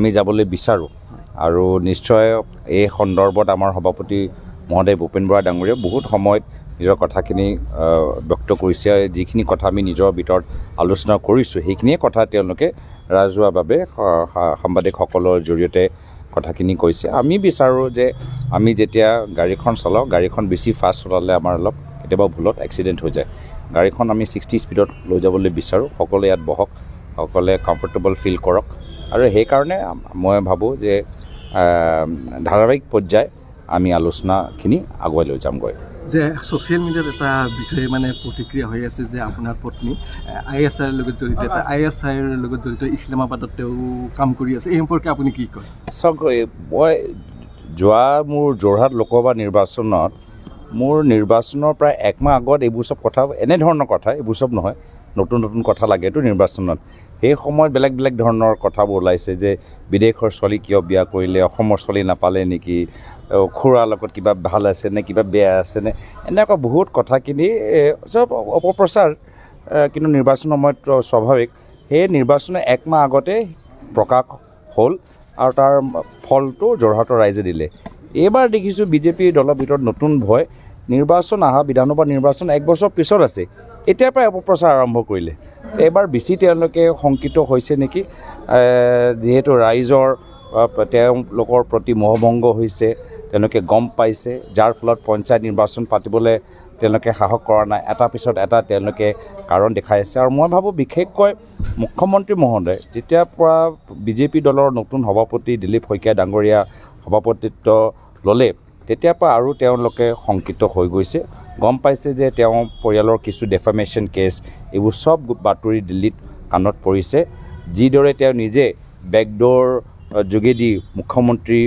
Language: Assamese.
আমি যাবলৈ বিচাৰোঁ আৰু নিশ্চয় এই সন্দৰ্ভত আমাৰ সভাপতি মহোদয় ভূপেন বৰা ডাঙৰীয়াই বহুত সময়ত নিজৰ কথাখিনি ব্যক্ত কৰিছে যিখিনি কথা আমি নিজৰ ভিতৰত আলোচনা কৰিছোঁ সেইখিনিয়ে কথা তেওঁলোকে ৰাজহুৱাভাৱে সাংবাদিকসকলৰ জৰিয়তে কথাখিনি কৈছে আমি বিচাৰোঁ যে আমি যেতিয়া গাড়ীখন চলাওঁ গাড়ীখন বেছি ফাষ্ট চলালে আমাৰ অলপ কেতিয়াবা ভুলত এক্সিডেণ্ট হৈ যায় গাড়ীখন আমি 60 স্পীডত লৈ যাবলৈ বিচাৰোঁ সকলোৱে ইয়াত বহক সকলোৱে কমফৰ্টেবল ফিল কৰক আৰু সেইকাৰণে মই ভাবোঁ যে ধাৰাবাহিক পৰ্যায় আমি আলোচনাখিনি আগুৱাই লৈ যামগৈ যে ছ'চিয়েল মিডিয়াত এটা বিষয়ে মানে প্ৰতিক্ৰিয়া হৈ আছে যে আপোনাৰ পত্নী ISIৰ লগত জড়িত এটা ISIৰ লগত জড়িত ইছলামাবাদত তেওঁ কাম কৰি আছে এই সম্পৰ্কে আপুনি কি কয় চাওক মই যোৱা মোৰ যোৰহাট লোকসভা নিৰ্বাচনত মোৰ নিৰ্বাচনৰ প্ৰায় একমাহ আগত এইবোৰ চব কথা এনেধৰণৰ কথা এইবোৰ চব নহয় নতুন নতুন কথা লাগেতো নিৰ্বাচনত সেই সময়ত বেলেগ বেলেগ ধৰণৰ কথাবোৰ ওলাইছে যে বিদেশৰ ছোৱালী কিয় বিয়া কৰিলে অসমৰ ছোৱালী নাপালে নেকি খুৰাৰ লগত কিবা ভাল আছে নে কিবা বেয়া আছে নে এনেকুৱা বহুত কথাখিনি চব অপপ্ৰচাৰ কিন্তু নিৰ্বাচন সময়ত স্বাভাৱিক সেই নিৰ্বাচনৰ একমাহ আগতে প্ৰকাশ হ'ল আৰু তাৰ ফলটো যোৰহাটৰ ৰাইজে দিলে এইবাৰ দেখিছোঁ বিজেপি দলৰ ভিতৰত নতুন ভয় নিৰ্বাচন অহা বিধানসভা নিৰ্বাচন এক বছৰ পিছত আছে এতিয়াৰ পৰাই অপপ্ৰচাৰ আৰম্ভ কৰিলে এইবাৰ বেছি তেওঁলোকে শংকিত হৈছে নেকি যিহেতু ৰাইজৰ তেওঁলোকৰ প্ৰতি মোহভংগ হৈছে তেওঁলোকে গম পাইছে যাৰ ফলত পঞ্চায়ত নিৰ্বাচন পাতিবলৈ তেওঁলোকে সাহস কৰা নাই এটা পিছত এটা তেওঁলোকে কাৰণ দেখাই আছে আৰু মই ভাবোঁ বিশেষকৈ মুখ্যমন্ত্ৰী মহোদয় যেতিয়াৰ পৰা বিজেপি দলৰ নতুন সভাপতি দিলীপ শইকীয়া ডাঙৰীয়া সভাপতিত্ব ল'লে তেতিয়াৰ পৰা আৰু তেওঁলোকে শংকিত হৈ গৈছে গম পাইছে যে তেওঁ পৰিয়ালৰ কিছু ডেফামেশ্যন কেছ এইবোৰ চব বাতৰি দিল্লীত কাণত পৰিছে যিদৰে তেওঁ নিজে বেকডোৰ যোগেদি মুখ্যমন্ত্ৰী